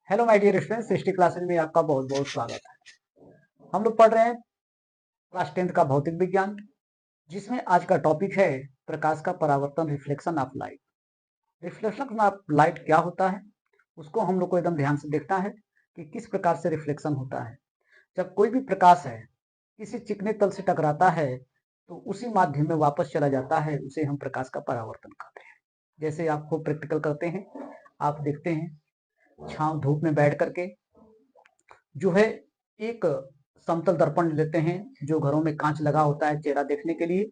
Hello my dear students, history classes में आपका बहुत बहुत स्वागत है। हम लोग पढ़ रहे हैं क्लास 10th का भौतिक विज्ञान, जिसमें आज का टॉपिक है प्रकाश का परावर्तन, reflection of light. Reflection of light क्या होता है, उसको हम लोग को एकदम ध्यान से देखना है कि किस प्रकार से रिफ्लेक्शन होता है। जब कोई भी प्रकाश है किसी चिकने तल से टकराता है तो उसी माध्यम में वापस चला जाता है, उसे हम प्रकाश का परावर्तन कहते हैं। जैसे आपको प्रैक्टिकल करते हैं, आप देखते हैं छांव धूप में बैठ करके जो है एक समतल दर्पण लेते हैं, जो घरों में कांच लगा होता है चेहरा देखने के लिए।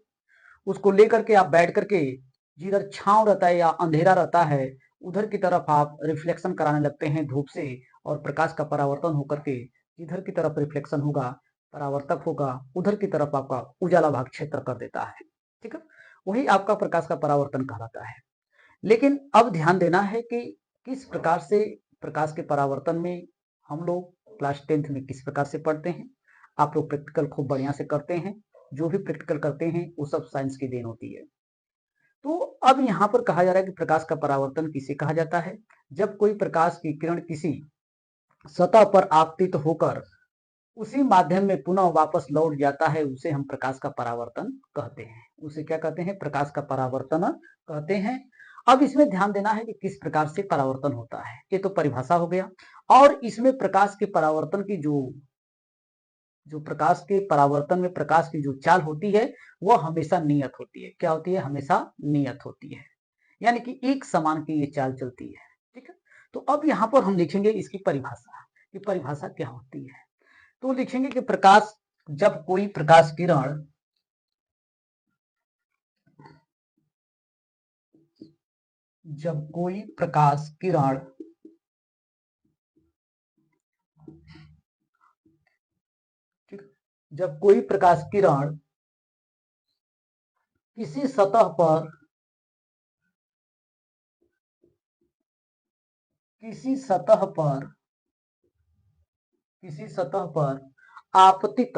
उसको लेकर के आप बैठ करके जिधर छांव रहता है या अंधेरा रहता है उधर की तरफ आप रिफ्लेक्शन कराने लगते हैं धूप से, और प्रकाश का परावर्तन होकर के जिधर की तरफ रिफ्लेक्शन होगा, परावर्तक होगा, उधर की तरफ आपका उजाला भाग क्षेत्र कर देता है। ठीक है, वही आपका प्रकाश का परावर्तन कहलाता है। लेकिन अब ध्यान देना है कि किस प्रकार से प्रकाश के परावर्तन में हम लोग क्लास 10th में किस प्रकार से पढ़ते हैं। आप लोग प्रैक्टिकल खूब बढ़िया से करते हैं, जो भी प्रैक्टिकल करते हैं वो सब साइंस की देन होती है। तो अब यहाँ पर कहा जा रहा है कि प्रकाश का परावर्तन किसे कहा जाता है। जब कोई प्रकाश की किरण किसी सतह पर आपतित होकर उसी माध्यम में पुनः वापस लौट जाता है, उसे हम प्रकाश का परावर्तन कहते हैं। उसे क्या कहते हैं? प्रकाश का परावर्तन कहते हैं। अब इसमें ध्यान देना है कि किस प्रकार से परावर्तन होता है। ये तो परिभाषा हो गया, और इसमें प्रकाश के परावर्तन की जो जो प्रकाश के परावर्तन में प्रकाश की जो चाल होती है वह हमेशा नियत होती है। क्या होती है? हमेशा नियत होती है, यानी कि एक समान की ये चाल चलती है। ठीक है, तो अब यहाँ पर हम लिखेंगे इसकी परिभाषा कि परिभाषा क्या होती है। तो लिखेंगे कि प्रकाश, जब कोई प्रकाश किरण जब कोई प्रकाश किरण ठीक, जब कोई प्रकाश किरण किसी सतह पर किसी सतह पर किसी सतह पर आपतित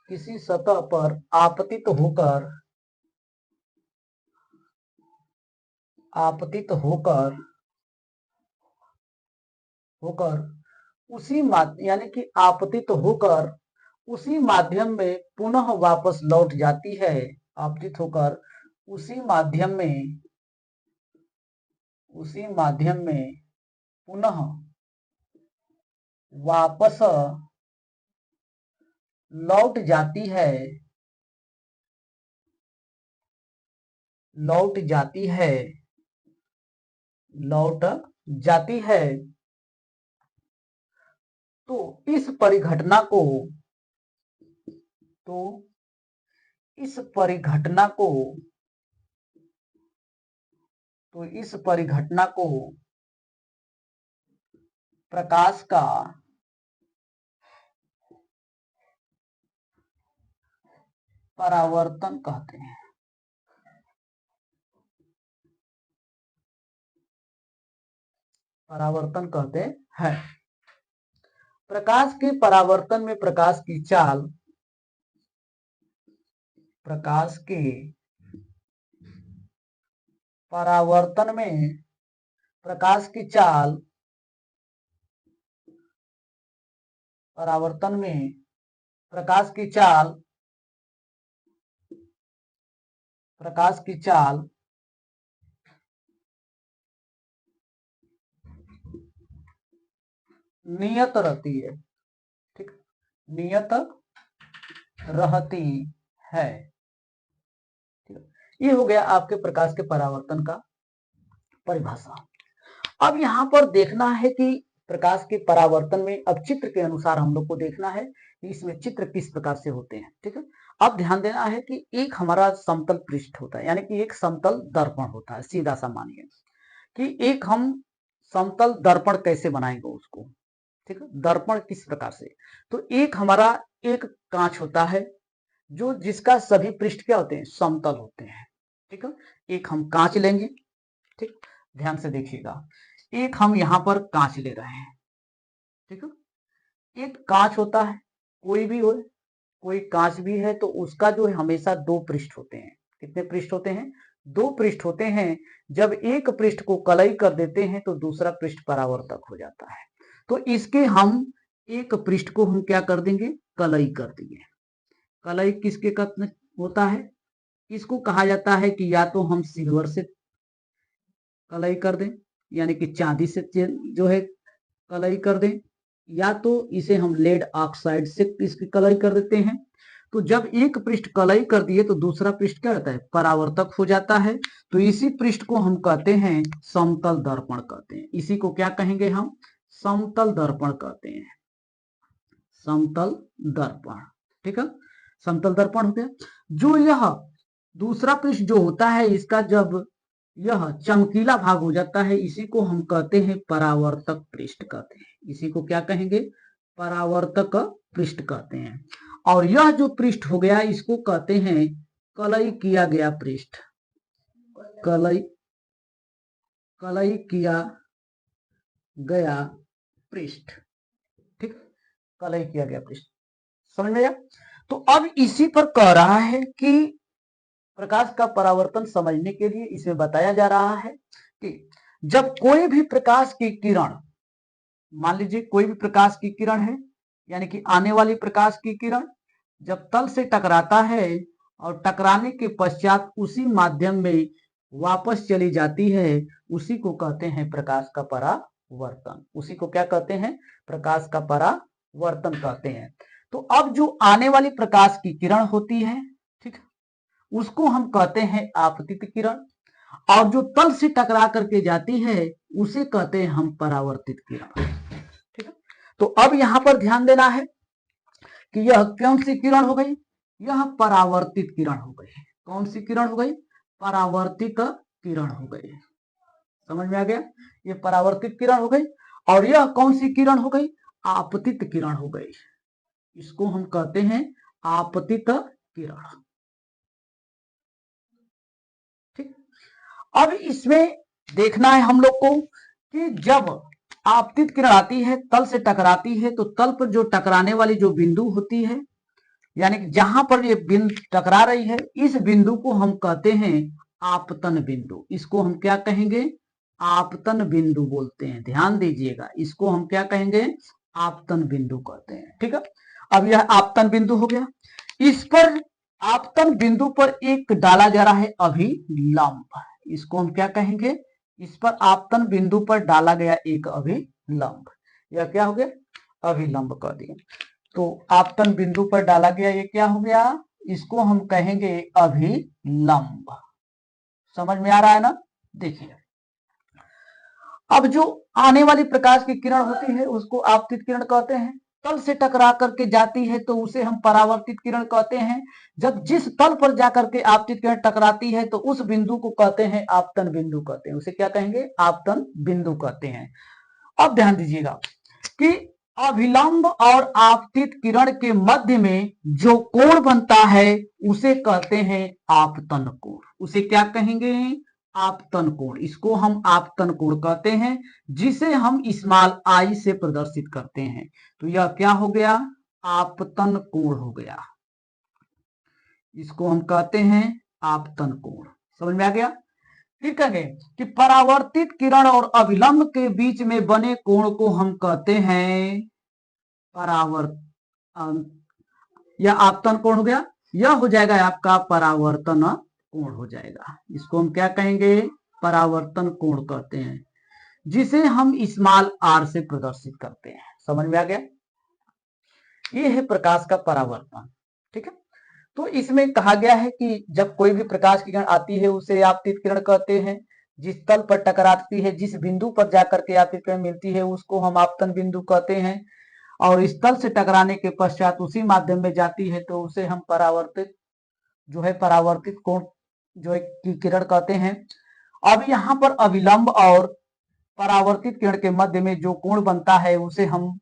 किसी सतह पर आपतित होकर होकर उसी माध्यम, यानी कि आपतित होकर उसी माध्यम में पुनः वापस लौट जाती है। आपतित होकर उसी माध्यम में पुनः वापस लौट जाती है लौट जाती है लौट जाती है तो इस परिघटना को तो इस परिघटना को तो इस परिघटना को प्रकाश का परावर्तन कहते हैं। परावर्तन कहते हैं। प्रकाश के परावर्तन में प्रकाश की चाल प्रकाश के परावर्तन में प्रकाश की चाल परावर्तन में प्रकाश की चाल प्रकाश की चाल नियत रहती है। ठीक, नियत रहती है। ये हो गया आपके प्रकाश के परावर्तन का परिभाषा। अब यहाँ पर देखना है कि प्रकाश के परावर्तन में अब चित्र के अनुसार हम लोग को देखना है कि इसमें चित्र किस प्रकार से होते हैं। ठीक है, अब ध्यान देना है कि एक हमारा समतल पृष्ठ होता है, यानी कि एक समतल दर्पण होता है। सीधा सा मानिए कि एक हम समतल दर्पण कैसे बनाएंगे उसको। ठीक है, दर्पण किस प्रकार से, तो एक हमारा एक कांच होता है जो जिसका सभी पृष्ठ क्या होते हैं? समतल होते हैं। ठीक है, एक हम कांच लेंगे। ठीक, ध्यान से देखिएगा, एक हम यहां पर कांच ले रहे हैं। ठीक है, एक कांच होता है, कोई भी हो, कोई कांच भी है तो उसका जो है हमेशा दो पृष्ठ होते हैं। कितने पृष्ठ होते हैं? दो पृष्ठ होते हैं। जब एक पृष्ठ को कलई कर देते हैं तो दूसरा पृष्ठ परावर्तक हो जाता है। तो इसके हम एक पृष्ठ को हम क्या कर देंगे, कलई कर देंगे। कलई किसके कत्न होता है, इसको कहा जाता है कि या तो हम सिल्वर से कलई कर दें, यानी कि चांदी से जो है कलई कर दें, या तो इसे हम लेड ऑक्साइड से इसकी कलई कर देते हैं। तो जब एक पृष्ठ कलई कर दिए तो दूसरा पृष्ठ क्या रहता है, परावर्तक हो जाता है। तो इसी पृष्ठ को हम कहते हैं समतल दर्पण कहते हैं। इसी को क्या कहेंगे हम, समतल दर्पण कहते हैं, समतल दर्पण। ठीक है, समतल दर्पण हो गया। जो यह दूसरा पृष्ठ जो होता है, इसका जब यह चमकीला भाग हो जाता है, इसी को हम कहते हैं परावर्तक पृष्ठ कहते हैं। इसी को क्या कहेंगे, परावर्तक पृष्ठ कहते हैं। और यह जो पृष्ठ हो गया, इसको कहते हैं कलई किया गया पृष्ठ, कलई किया गया पृष्ठ। ठीक, कलई किया गया पृष्ठ, समझ में आया। तो अब इसी पर कह रहा है कि प्रकाश का परावर्तन समझने के लिए इसमें बताया जा रहा है कि जब कोई भी प्रकाश की किरण, मान लीजिए कोई भी प्रकाश की किरण है, यानी कि आने वाली प्रकाश की किरण जब तल से टकराता है और टकराने के पश्चात उसी माध्यम में वापस चली जाती है, उसी को कहते हैं प्रकाश का परावर्तन। उसी को क्या कहते हैं, प्रकाश का परावर्तन कहते हैं। तो अब जो आने वाली प्रकाश की किरण होती है, ठीक, उसको हम कहते हैं आपतित किरण, और जो तल से टकरा करके जाती है उसे कहते हैं हम परावर्तित किरण। ठीक है, तो अब यहां पर ध्यान देना है कि यह कौन सी किरण हो गई, यह परावर्तित किरण हो गई। कौन सी किरण हो गई, परावर्तित किरण हो गई। समझ में आ गया, ये परावर्तित किरण हो गई। और यह कौन सी किरण हो गई, आपतित किरण हो गई। इसको हम कहते हैं आपतित किरण। ठीक, अब इसमें देखना है हम लोग को कि जब आपतित किरण आती है, तल से टकराती है, तो तल पर जो टकराने वाली जो बिंदु होती है, यानी कि जहां पर ये बिंदु टकरा रही है, इस बिंदु को हम कहते हैं आपतन बिंदु। इसको हम क्या कहेंगे, आपतन बिंदु बोलते हैं। ध्यान दीजिएगा, इसको हम क्या कहेंगे, आपतन बिंदु कहते हैं। ठीक है, अब यह आपतन बिंदु हो गया। इस पर आपतन बिंदु पर एक डाला जा रहा है अभिलंब। इसको हम क्या कहेंगे, इस पर आपतन बिंदु पर डाला गया एक अभिलंब, यह क्या हो गया, अभिलंब कह दिए। तो आपतन बिंदु पर डाला गया ये क्या हो गया, इसको हम कहेंगे अभिलंब। समझ में आ रहा है ना। देखिए, अब जो आने वाली प्रकाश की किरण होती है उसको आपतित किरण कहते हैं। तल से टकरा करके जाती है तो उसे हम परावर्तित किरण कहते हैं। जब जिस तल पर जाकर के आपतित किरण टकराती है तो उस बिंदु को कहते हैं आपतन बिंदु कहते हैं। उसे क्या कहेंगे, आपतन बिंदु कहते हैं। अब ध्यान दीजिएगा कि अभिलंब और आपतित किरण के मध्य में जो कोण बनता है उसे कहते हैं आपतन कोण। उसे क्या कहेंगे, आपतन कोण। इसको हम आपतन कोण कहते हैं, जिसे हम स्मॉल आई से प्रदर्शित करते हैं। तो यह क्या हो गया, आपतन कोण हो गया। इसको हम कहते हैं आपतन कोण। समझ में आ गया। फिर कहेंगे कि परावर्तित किरण और अभिलंब के बीच में बने कोण को हम कहते हैं परावर्तन, यह आपतन कोण हो गया। यह हो जाएगा आपका परावर्तन कोण हो जाएगा। इसको हम क्या कहेंगे, परावर्तन कोण कहते हैं, जिसे हम स्मॉल आर से प्रदर्शित करते हैं। समझ में आ गया, ये है प्रकाश का परावर्तन। ठीक है, तो इसमें कहा गया है कि जब कोई भी प्रकाश की किरण आती है उसे आपतित किरण कहते हैं। जिस तल पर टकराती है, जिस बिंदु पर जाकर के आपतित किरण मिलती है उसको हम आपतन बिंदु कहते हैं। और इस तल से टकराने के पश्चात उसी माध्यम में जाती है तो उसे हम परावर्तित जो है परावर्तित कोण जो है की किरण कहते हैं। अब यहाँ पर अभिलंब और परावर्तित किरण के मध्य में जो कोण बनता है उसे हम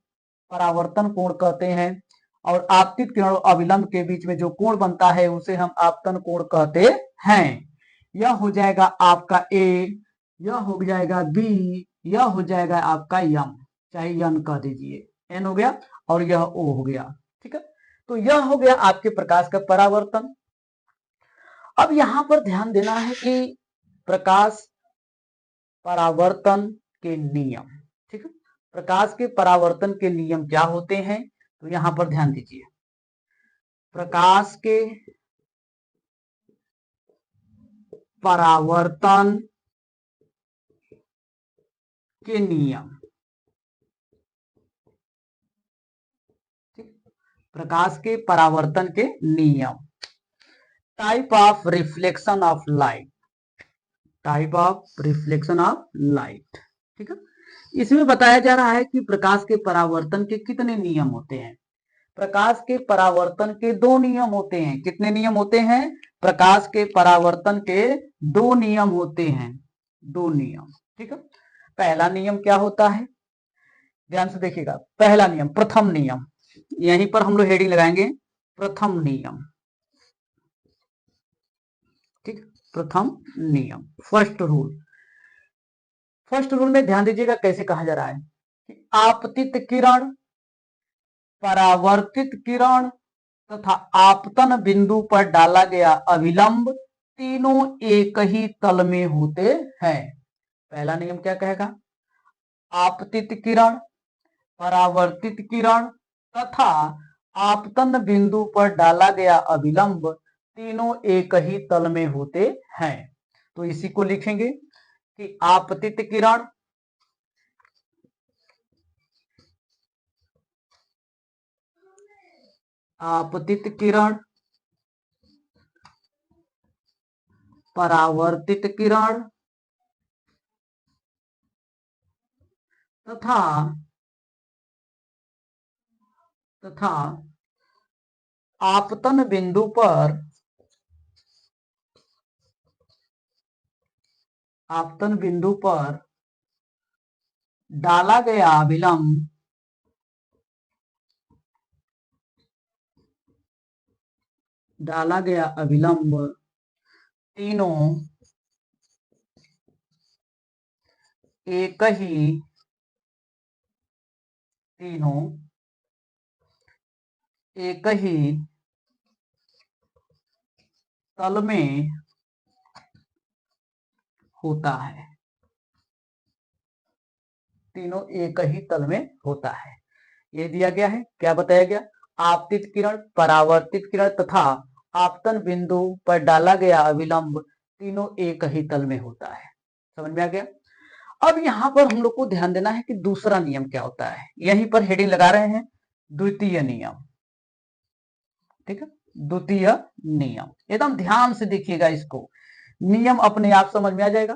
परावर्तन कोण कहते हैं। और आपतित किरण और अभिलंब के बीच में जो कोण बनता है उसे हम आपतन कोण कहते हैं। यह हो जाएगा आपका ए, यह हो जाएगा बी, यह हो जाएगा आपका यम, चाहे यन कह दीजिए, एन हो गया, और यह ओ हो गया। ठीक है, तो यह हो गया आपके प्रकाश का परावर्तन। अब यहां पर ध्यान देना है कि प्रकाश परावर्तन के नियम। ठीक है, प्रकाश के परावर्तन के नियम क्या होते हैं, तो यहां पर ध्यान दीजिए। प्रकाश के परावर्तन के नियम, प्रकाश के परावर्तन के नियम। Type of reflection of light, type of reflection of light, ठीक है। इसमें बताया जा रहा है कि प्रकाश के परावर्तन के कितने नियम होते हैं। प्रकाश के परावर्तन के दो नियम होते हैं। कितने नियम होते हैं? प्रकाश के परावर्तन के दो नियम होते हैं, दो नियम, ठीक है। पहला नियम क्या होता है, ध्यान से देखिएगा। पहला नियम, प्रथम नियम, यहीं पर हम लोग हेडिंग लगाएंगे, प्रथम नियम, ठीक। प्रथम नियम, फर्स्ट रूल। फर्स्ट रूल में ध्यान दीजिएगा कैसे कहा जा रहा है कि आपतित किरण, परावर्तित किरण तथा आपतन बिंदु पर डाला गया अभिलंब तीनों एक ही तल में होते हैं। पहला नियम क्या कहेगा? आपतित किरण, परावर्तित किरण तथा आपतन बिंदु पर डाला गया अभिलंब तीनों एक ही तल में होते हैं। तो इसी को लिखेंगे कि आपतित किरण, आपतित किरण, परावर्तित किरण तथा आपतन बिंदु पर, आपतन बिंदु पर डाला गया अभिलंब तीनों एक ही, तीनों एक ही तल में होता है, तीनों एक ही तल में होता है। ये दिया गया है, क्या बताया गया? आपतित किरण, परावर्तित किरण तथा आपतन बिंदु पर डाला गया अभिलंब तीनों एक ही तल में होता है। समझ में आ गया? अब यहां पर हम लोग को ध्यान देना है कि दूसरा नियम क्या होता है। यहीं पर हेडिंग लगा रहे हैं, द्वितीय नियम, ठीक है। द्वितीय नियम, एकदम ध्यान से देखिएगा इसको, नियम अपने आप समझ में आ जाएगा।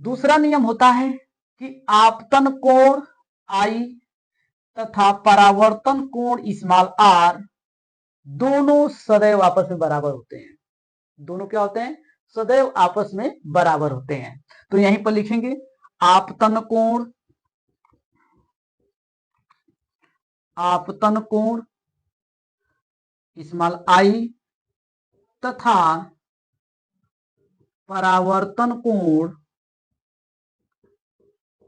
दूसरा नियम होता है कि आपतन कोण आई तथा परावर्तन कोण स्मॉल आर दोनों सदैव आपस में बराबर होते हैं। दोनों क्या होते हैं? सदैव आपस में बराबर होते हैं। तो यहीं पर लिखेंगे आपतन कोण, आपतन कोण स्मॉल आई तथा परावर्तन कोण,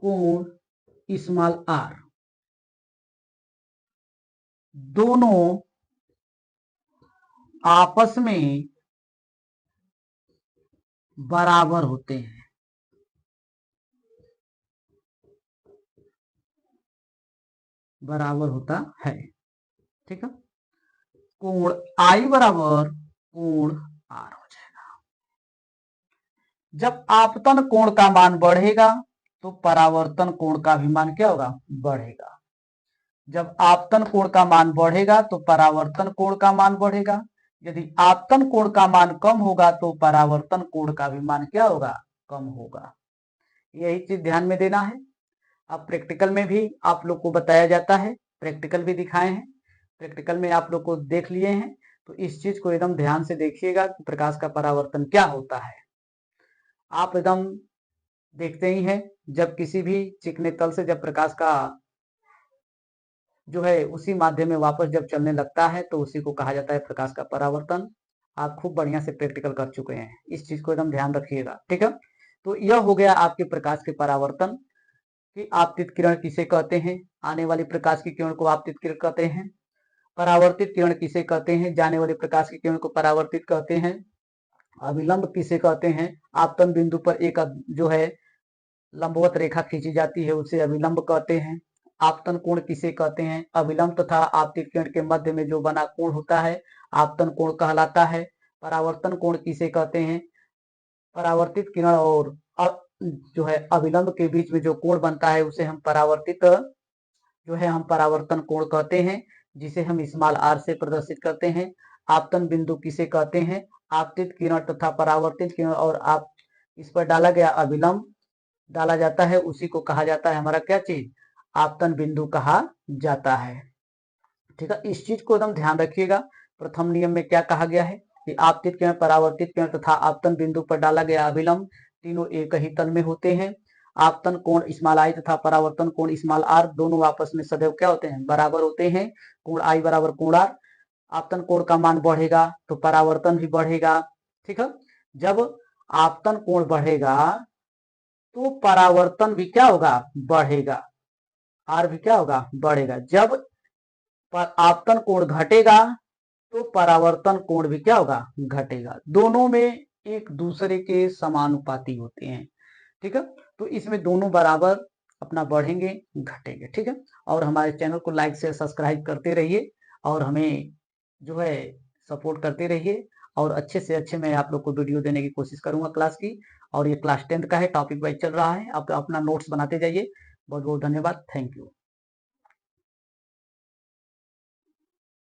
कोण स्मॉल आर दोनों आपस में बराबर होते हैं, बराबर होता है, ठीक है। कोण आई बराबर कोण आर हो जाएगा। जब आपतन कोण का मान बढ़ेगा तो परावर्तन कोण का भी मान क्या होगा? बढ़ेगा। जब आपतन कोण का मान बढ़ेगा तो परावर्तन कोण का मान बढ़ेगा। यदि आपतन कोण का मान कम होगा तो परावर्तन कोण का भी मान क्या होगा? कम होगा। यही चीज ध्यान में देना है। अब प्रैक्टिकल में भी आप लोग को बताया जाता है, प्रैक्टिकल भी दिखाए हैं, प्रैक्टिकल में आप लोग को देख लिए हैं। तो इस चीज को एकदम ध्यान से देखिएगा कि प्रकाश का परावर्तन क्या होता है। आप एकदम देखते ही हैं, जब किसी भी चिकने तल से जब प्रकाश का जो है उसी माध्यम में वापस जब चलने लगता है तो उसी को कहा जाता है प्रकाश का परावर्तन। आप खूब बढ़िया से प्रैक्टिकल कर चुके हैं, इस चीज को एकदम ध्यान रखिएगा, ठीक है। तो यह हो गया आपके प्रकाश के परावर्तन कि आपतित किरण किसे कहते हैं, आने वाली प्रकाश की किरण को आपतित किरण कहते हैं। परावर्तित किरण किसे कहते हैं, जाने वाले प्रकाश की किरण को परावर्तित कहते हैं। अभिलंब किसे कहते हैं, आपतन बिंदु पर एक जो है लंबवत रेखा खींची जाती है उसे अभिलंब कहते हैं। आपतन कोण किसे कहते हैं? अभिलंब तथा आपतित किरण के मध्य में जो बना कोण होता है आपतन कोण कहलाता है। परावर्तन कोण किसे कहते हैं? परावर्तित किरण और जो है अभिलंब के बीच में जो कोण बनता है उसे हम परावर्तन कोण कहते हैं, जिसे हम स्मॉल आर से प्रदर्शित करते हैं। आपतन बिंदु किसे कहते हैं? आपतित किरण तथा परावर्तित किरण और आप इस पर डाला गया अभिलंब डाला जाता है, उसी को कहा जाता है हमारा क्या चीज? आपतन बिंदु कहा जाता है। ठीक है, इस चीज को एकदम ध्यान रखिएगा। प्रथम नियम में क्या कहा गया है कि आपतित किरण, परावर्तित किरण तथा आपतन बिंदु पर डाला गया अभिलंब तीनों एक ही तल में होते हैं। आपतन कोण स्मॉल आई तथा परावर्तन कोण स्मॉल आर दोनों आपस में सदैव क्या होते हैं? बराबर होते हैं। कोण आई बराबर कोण आर। आपतन कोण का मान बढ़ेगा तो परावर्तन भी बढ़ेगा। ठीक है, जब आपतन कोण बढ़ेगा तो परावर्तन भी क्या होगा? बढ़ेगा। आर भी क्या होगा? बढ़ेगा। जब आपतन कोण घटेगा तो परावर्तन कोण भी क्या होगा? घटेगा। दोनों में एक दूसरे के समानुपाती होते हैं। ठीक है, तो इसमें दोनों बराबर अपना बढ़ेंगे घटेंगे। ठीक है, और हमारे चैनल को लाइक शेयर सब्सक्राइब करते रहिए और हमें जो है सपोर्ट करते रहिए, और अच्छे से अच्छे मैं आप लोग को वीडियो देने की कोशिश करूंगा क्लास की। और ये क्लास 10th का है, टॉपिक वाइज चल रहा है, आप अपना नोट्स बनाते जाइए। बहुत बहुत धन्यवाद, थैंक यू।